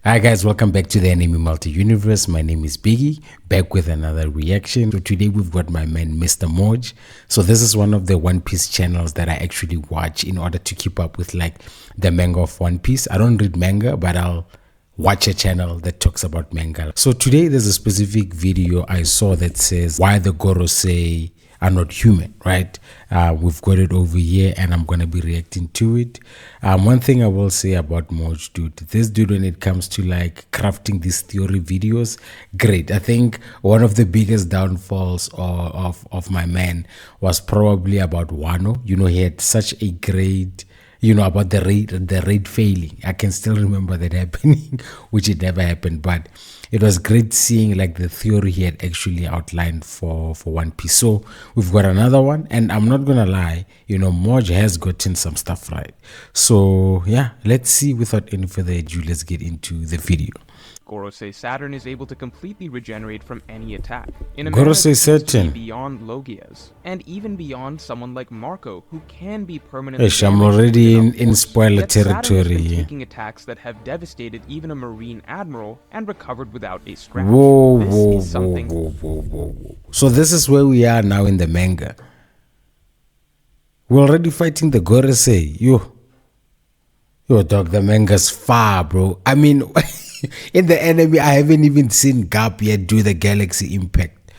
Hi guys, welcome back to the Anime Multi-Universe. My name is Biggie, back with another reaction. So today we've got my man Mr. Moj. So this is one of the One Piece channels that I actually watch in order to keep up with like the manga of One Piece. I don't read manga, but I'll watch a channel that talks about manga. So today there's a specific video I saw that says why the Gorosei are not human, right? We've got it over here and I'm gonna be reacting to it. One thing I will say about Moj, dude, this dude, when it comes to like crafting these theory videos, great. I think one of the biggest downfalls of my man was probably about Wano. You know, he had such a great, you know, about the raid failing. I can still remember that happening, which it never happened, but it was great seeing like the theory he had actually outlined for One Piece. So we've got another one, and I'm not gonna lie, you know, Moj has gotten some stuff right. So yeah, let's see. Without any further ado, let's get into the video. Gorosei Saturn is able to completely regenerate from any attack, in a Gorosei manner that seems to Saturn. be beyond Logia's, and even beyond someone like Marco, who can be permanently Ish, I'm damaged already with enough in force. spoiler Yet Saturn has been territory. taking attacks that have devastated even a Marine admiral and recovered without a scratch. Whoa, This whoa, is whoa, something whoa, whoa, whoa, whoa. So this is where we are now in the manga. We're already fighting the Gorosei. Yo, dog, the manga's far, bro. I mean, in the anime, I haven't even seen Garp yet do the galaxy impact.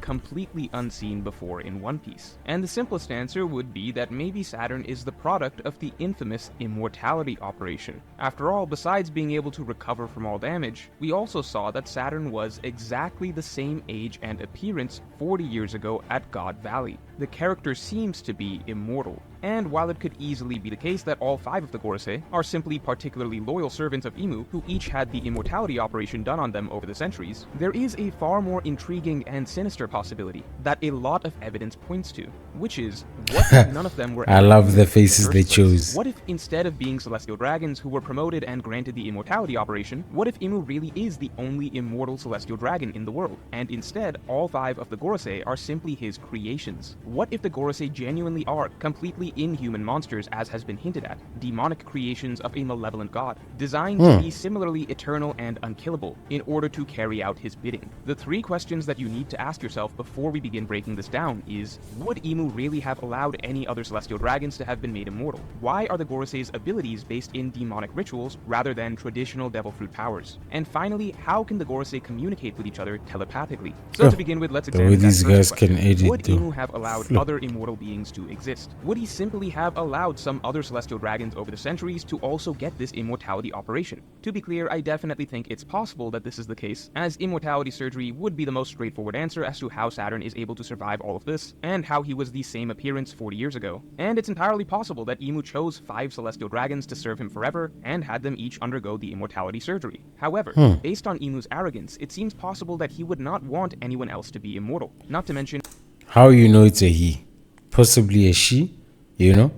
completely unseen before in One Piece. And the simplest answer would be that maybe Saturn is the product of the infamous immortality operation. After all, besides being able to recover from all damage, we also saw that Saturn was exactly the same age and appearance 40 years ago at God Valley. The character seems to be immortal. And while it could easily be the case that all 5 of the Gorosei are simply particularly loyal servants of Imu who each had the immortality operation done on them over the centuries, there is a far more intriguing and sinister possibility that a lot of evidence points to, which is, what if none of them were I ever love human the in faces first they place? chose. What if instead of being celestial dragons who were promoted and granted the immortality operation, what if Imu really is the only immortal celestial dragon in the world, and instead all 5 of the Gorosei are simply his creations? What if the Gorosei genuinely are completely inhuman monsters, as has been hinted at, demonic creations of a malevolent god, designed to be similarly eternal and unkillable in order to carry out his bidding? The 3 questions that you need to ask yourself before we begin breaking this down is, would Imu really have allowed any other celestial dragons to have been made immortal? Why are the Gorosei's abilities based in demonic rituals rather than traditional devil fruit powers? And finally, how can the Gorosei communicate with each other telepathically? So to begin with, let's examine These that guys first can question. edit Would though. Imu have allowed other immortal beings to exist? Would he simply have allowed some other celestial dragons over the centuries to also get this immortality operation? To be clear, I definitely think it's possible that this is the case, as immortality surgery would be the most straightforward answer as to how Saturn is able to survive all of this, and how he was the same appearance 40 years ago. And it's entirely possible that Imu chose 5 celestial dragons to serve him forever, and had them each undergo the immortality surgery. However, based on Imu's arrogance, it seems possible that he would not want anyone else to be immortal. Not to mention, How you know it's a he? Possibly a she, you know?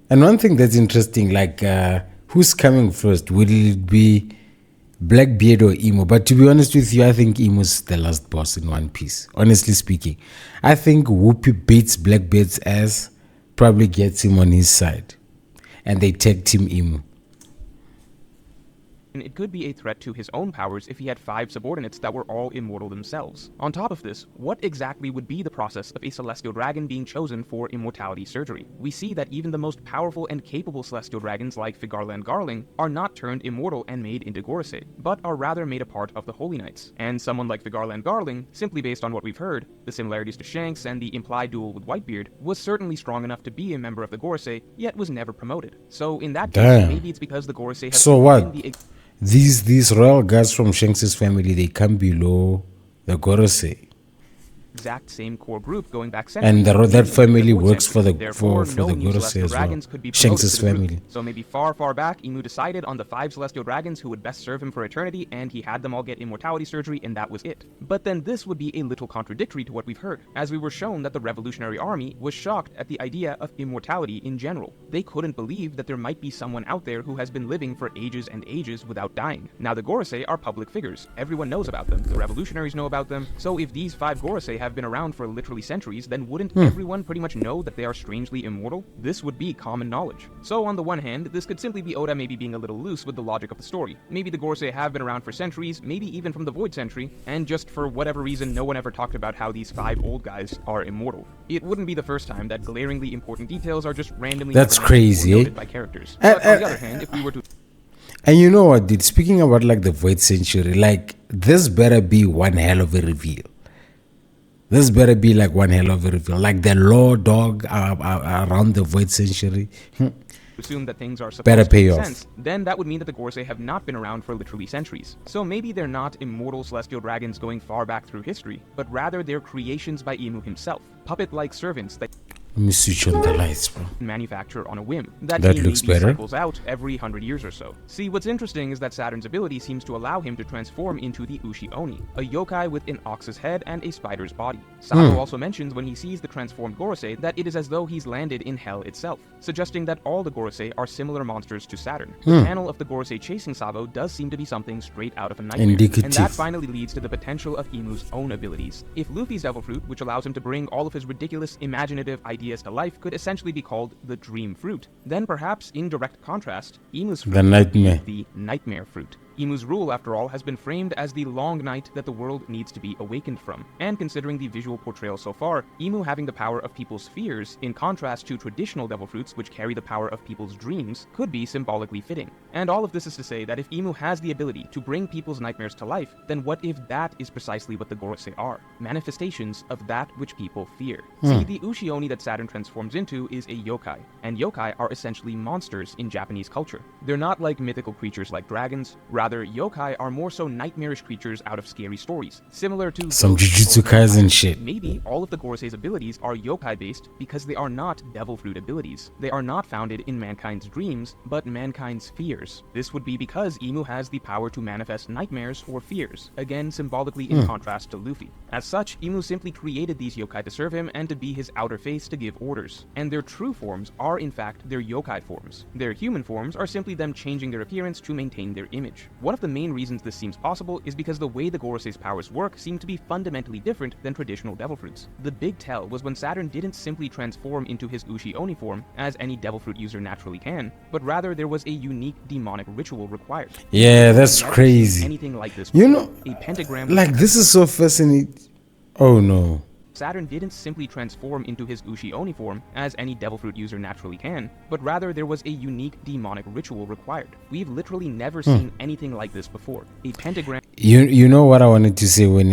And one thing that's interesting, like, who's coming first? Will it be Blackbeard or Emo? But to be honest with you, I think Emo's the last boss in One Piece. Honestly speaking, I think Whoopi beats Blackbeard's ass, probably gets him on his side, and they tag team Emo. it could be a threat to his own powers if he had 5 subordinates that were all immortal themselves. On top of this, what exactly would be the process of a celestial dragon being chosen for immortality surgery? We see that even the most powerful and capable celestial dragons like Figarland Garling are not turned immortal and made into Gorosei, but are rather made a part of the Holy Knights. And someone like Figarland Garling, simply based on what we've heard, the similarities to Shanks and the implied duel with Whitebeard, was certainly strong enough to be a member of the Gorosei, yet was never promoted. So in that case, maybe it's because the Gorosei have So what? the These royal guys from Shanks' family, they come below the Gorosei. exact same core group going back And centuries. that family works for the Therefore, for no the new Gorosei celestial as well. dragons could be promoted Shanks' to the group. family. So maybe far back, Imu decided on the 5 celestial dragons who would best serve him for eternity, and he had them all get immortality surgery, and that was it. But then this would be a little contradictory to what we've heard, as we were shown that the Revolutionary Army was shocked at the idea of immortality in general. They couldn't believe that there might be someone out there who has been living for ages and ages without dying. Now the Gorosei are public figures. Everyone knows about them. The revolutionaries know about them. So if these 5 Gorosei have have been around for literally centuries, then wouldn't everyone pretty much know that they are strangely immortal? This would be common knowledge. So on the one hand, this could simply be Oda maybe being a little loose with the logic of the story. Maybe the Gorosei have been around for centuries, maybe even from the Void Century, and just for whatever reason no one ever talked about how these 5 old guys are immortal. It wouldn't be the first time that glaringly important details are just randomly That's crazy, noted by characters. But on the other hand, if we were to... And you know what, dude? Speaking about like the Void Century, like this better be one hell of a reveal. This better be like one hell of a reveal. Like the law dog around the Void Century. Assume that things are supposed Better to pay make off. sense, then that would mean that the Gorosei have not been around for literally centuries. So maybe they're not immortal celestial dragons going far back through history, but rather they're creations by Imu himself, puppet-like servants that Let me switch on the lights, bro. manufacture on a whim that That he looks maybe better. cycles out every 100 years or so. See, what's interesting is that Saturn's ability seems to allow him to transform into the Ushi-Oni, a yokai with an ox's head and a spider's body. Sabo also mentions when he sees the transformed Gorosei that it is as though he's landed in hell itself, suggesting that all the Gorosei are similar monsters to Saturn. The panel of the Gorosei chasing Sabo does seem to be something straight out of a nightmare, and Indicative. that finally leads to the potential of Imu's own abilities. If Luffy's Devil Fruit, which allows him to bring all of his ridiculous imaginative ideas to life, could essentially be called the Dream Fruit, then perhaps in direct contrast, Imu's fruit The Nightmare. the Nightmare Fruit. Imu's rule, after all, has been framed as the long night that the world needs to be awakened from. And considering the visual portrayal so far, Imu having the power of people's fears, in contrast to traditional devil fruits which carry the power of people's dreams, could be symbolically fitting. And all of this is to say that if Imu has the ability to bring people's nightmares to life, then what if that is precisely what the Gorosei are? Manifestations of that which people fear. See, the Ushi-Oni that Saturn transforms into is a yokai, and yokai are essentially monsters in Japanese culture. They're not like mythical creatures like dragons, rather yokai are more so nightmarish creatures out of scary stories, similar to Some ghosts Jujutsu or Kaisen shit. Maybe all of the Gorosei's abilities are yokai-based because they are not devil fruit abilities. They are not founded in mankind's dreams, but mankind's fears. This would be because Imu has the power to manifest nightmares or fears, again symbolically in contrast to Luffy. As such, Imu simply created these yokai to serve him and to be his outer face to give orders. And their true forms are in fact their yokai forms. Their human forms are simply them changing their appearance to maintain their image. One of the main reasons this seems possible is because the way the Gorosei's powers work seem to be fundamentally different than traditional devil fruits. The big tell was when Saturn didn't simply transform into his Ushi-Oni form, as any devil fruit user naturally can, but rather there was a unique demonic ritual required. Yeah, that's Never seen crazy. anything like this You before. know, a pentagram. like this is so fascinating. Oh no. Saturn didn't simply transform into his Ushi-Oni form, as any devil fruit user naturally can, but rather there was a unique demonic ritual required. We've literally never seen anything like this before. A pentagram. You know what I wanted to say what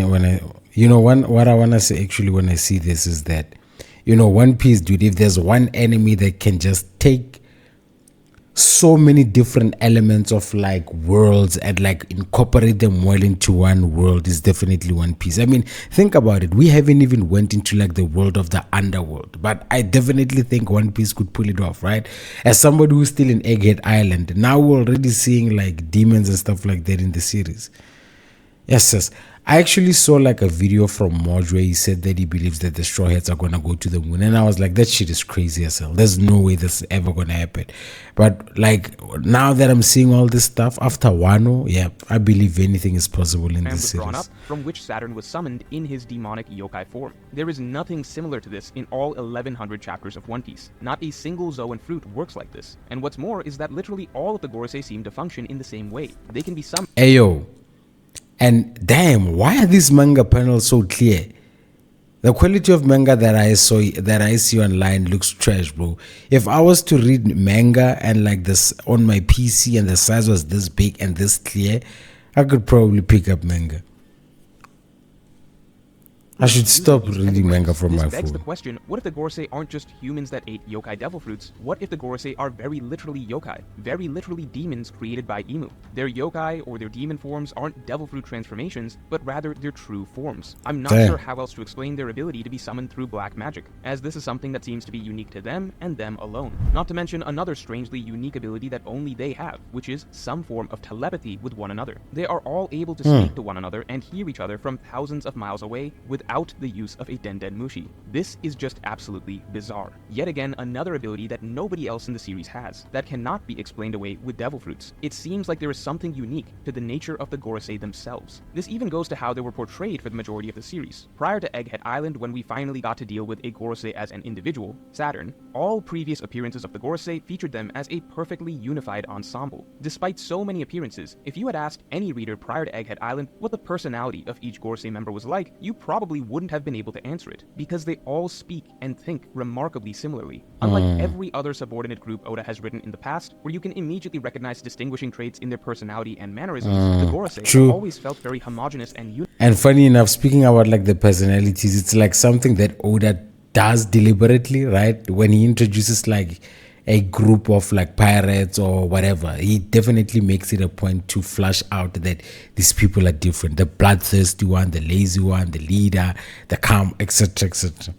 I want to say actually when I see this is that, One Piece, dude, if there's one enemy that can just take so many different elements of like worlds and like incorporate them well into one world, is definitely One Piece. I mean, think about it. We haven't even went into like the world of the underworld, but I definitely think One Piece could pull it off, right? As somebody who's still in Egghead Island, now we're already seeing like demons and stuff like that in the series. Yes. I actually saw like a video from Moj where he said that he believes that the Straw Hats are gonna go to the moon, and I was like, that shit is crazy as hell. There's no way this is ever gonna happen. But like now that I'm seeing all this stuff after Wano, yeah, I believe anything is possible in this was drawn series. up, from which Saturn was summoned in his demonic yokai form. There is nothing similar to this in all 1100 chapters of One Piece. Not a single Zoan fruit works like this. And what's more is that literally all of the Gorosei seem to function in the same way. They can be summoned. Ayo. And damn, why are these manga panels so clear? The quality of manga that I see online looks trash, bro. If I was to read manga and like this on my PC and the size was this big and this clear, I could probably pick up manga. I should stop reading manga from This my begs the phone. question, what if the Gorosei aren't just humans that ate yokai devil fruits? What if the Gorosei are very literally yokai? Very literally demons created by Imu. Their yokai or their demon forms aren't devil fruit transformations, but rather their true forms. I'm not Damn. sure how else to explain their ability to be summoned through black magic, as this is something that seems to be unique to them and them alone. Not to mention another strangely unique ability that only they have, which is some form of telepathy with one another. They are all able to speak to one another and hear each other from thousands of miles away without without the use of a Denden Mushi. This is just absolutely bizarre. Yet again, another ability that nobody else in the series has, that cannot be explained away with devil fruits. It seems like there is something unique to the nature of the Gorosei themselves. This even goes to how they were portrayed for the majority of the series. Prior to Egghead Island, when we finally got to deal with a Gorosei as an individual, Saturn, all previous appearances of the Gorosei featured them as a perfectly unified ensemble. Despite so many appearances, if you had asked any reader prior to Egghead Island what the personality of each Gorosei member was like, you probably wouldn't have been able to answer it, because they all speak and think remarkably similarly. Unlike every other subordinate group Oda has written in the past, where you can immediately recognize distinguishing traits in their personality and mannerisms, the Gorosei have always felt very homogeneous and unified. And funny enough, speaking about like the personalities, it's like something that Oda does deliberately, right? When he introduces like a group of like pirates or whatever, he definitely makes it a point to flush out that these people are different. The bloodthirsty one, the lazy one, the leader, the calm, etc., etc.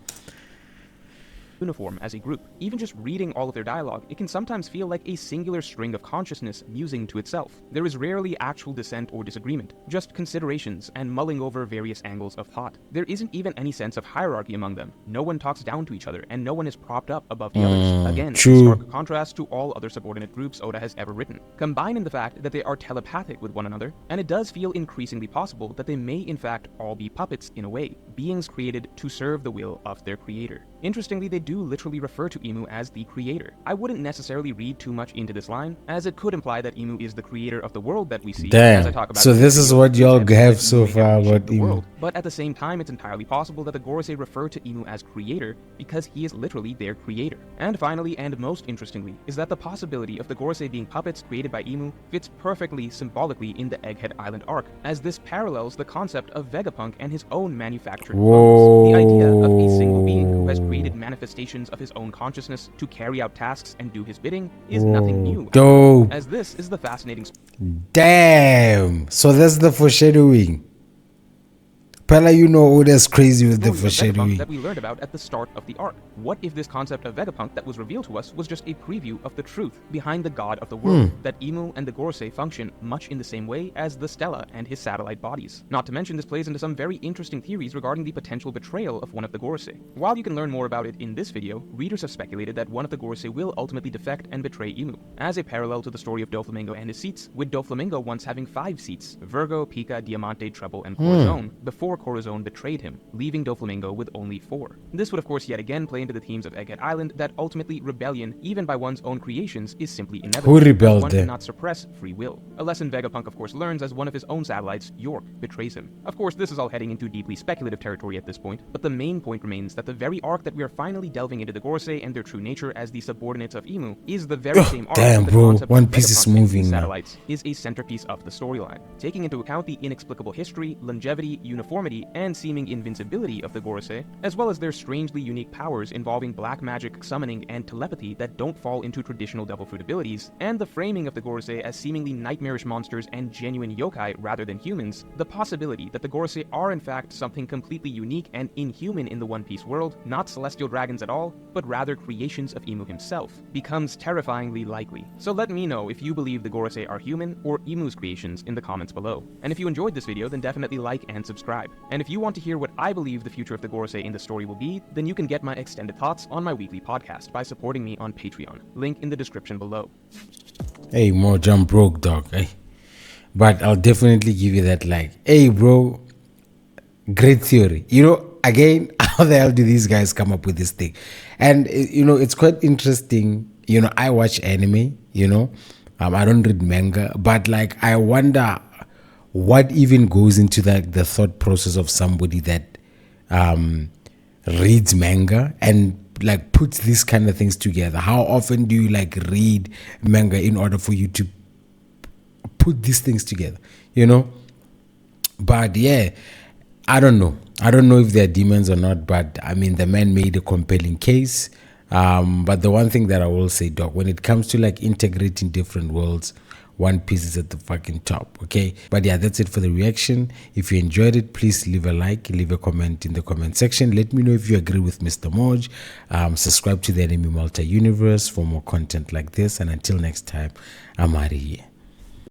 Uniform as a group. Even just reading all of their dialogue, it can sometimes feel like a singular string of consciousness musing to itself. There is rarely actual dissent or disagreement, just considerations and mulling over various angles of thought. There isn't even any sense of hierarchy among them. No one talks down to each other, and no one is propped up above the others. Again, a stark contrast to all other subordinate groups Oda has ever written. Combine in the fact that they are telepathic with one another, and it does feel increasingly possible that they may in fact all be puppets in a way, beings created to serve the will of their creator. Interestingly, they do literally refer to Imu as the creator. I wouldn't necessarily read too much into this line, as it could imply that Imu is the creator of the world that we see. As I talk about, so this is what y'all have so far about Imu. But at the same time, it's entirely possible that the Gorosei refer to Imu as creator because he is literally their creator. And finally, and most interestingly, is that the possibility of the Gorosei being puppets created by Imu fits perfectly symbolically in the Egghead Island arc, as this parallels the concept of Vegapunk and his own manufactured clones. The idea of a single being who has created manifestations of his own consciousness to carry out tasks and do his bidding is nothing new. Dope. As this is the fascinating. Damn. So that's the foreshadowing. Pella, you know Oda's crazy with the foreshadowing that we learned about at the start of the arc. What if this concept of Vegapunk that was revealed to us was just a preview of the truth behind the god of the world, that Imu and the Gorosei function much in the same way as the Stella and his satellite bodies? Not to mention, this plays into some very interesting theories regarding the potential betrayal of one of the Gorosei. While you can learn more about it in this video, readers have speculated that one of the Gorosei will ultimately defect and betray Imu, as a parallel to the story of Doflamingo and his seats, with Doflamingo once having 5 seats: Virgo, Pika, Diamante, Treble, and Corazon, before Corazon betrayed him, leaving Doflamingo with only 4. This would of course yet again play into the themes of Egghead Island, that ultimately rebellion, even by one's own creations, is simply inevitable. Who rebelled? One cannot suppress free will. A lesson Vegapunk of course learns as one of his own satellites, York, betrays him. Of course, this is all heading into deeply speculative territory at this point, but the main point remains that the very arc that we are finally delving into the Gorosei and their true nature as the subordinates of Imu is the very same arc that the concept One of Piece is Vegapunk and moving his now. satellites is a centerpiece of the storyline. Taking into account the inexplicable history, longevity, uniformity, and seeming invincibility of the Gorosei, as well as their strangely unique powers involving black magic, summoning, and telepathy that don't fall into traditional devil fruit abilities, and the framing of the Gorosei as seemingly nightmarish monsters and genuine yokai rather than humans, the possibility that the Gorosei are in fact something completely unique and inhuman in the One Piece world, not celestial dragons at all, but rather creations of Imu himself, becomes terrifyingly likely. So let me know if you believe the Gorosei are human or Imu's creations in the comments below. And if you enjoyed this video, then definitely like and subscribe. And if you want to hear what I believe the future of the Gorosei in the story will be, then you can get my extended thoughts on my weekly podcast by supporting me on Patreon. Link in the description below. Hey, more jump broke, dog. Hey. But I'll definitely give you that like, hey, bro, great theory. You know, again, how the hell do these guys come up with this thing? And, you know, it's quite interesting. You know, I watch anime, you know. I don't read manga. But, like, I wonder what even goes into like the thought process of somebody that reads manga and like puts these kind of things together. How often do you like read manga in order for you to put these things together, you know? But yeah, I don't know if they're demons or not, but I mean, the man made a compelling case. But the one thing that I will say, Doc, when it comes to like integrating different worlds, One Piece is at the fucking top, okay? But yeah, that's it for the reaction. If you enjoyed it, please leave a like, leave a comment in the comment section. Let me know if you agree with Mr. Moj. Subscribe to the Anime Multi Universe for more content like this. And until next time, I'm out of here.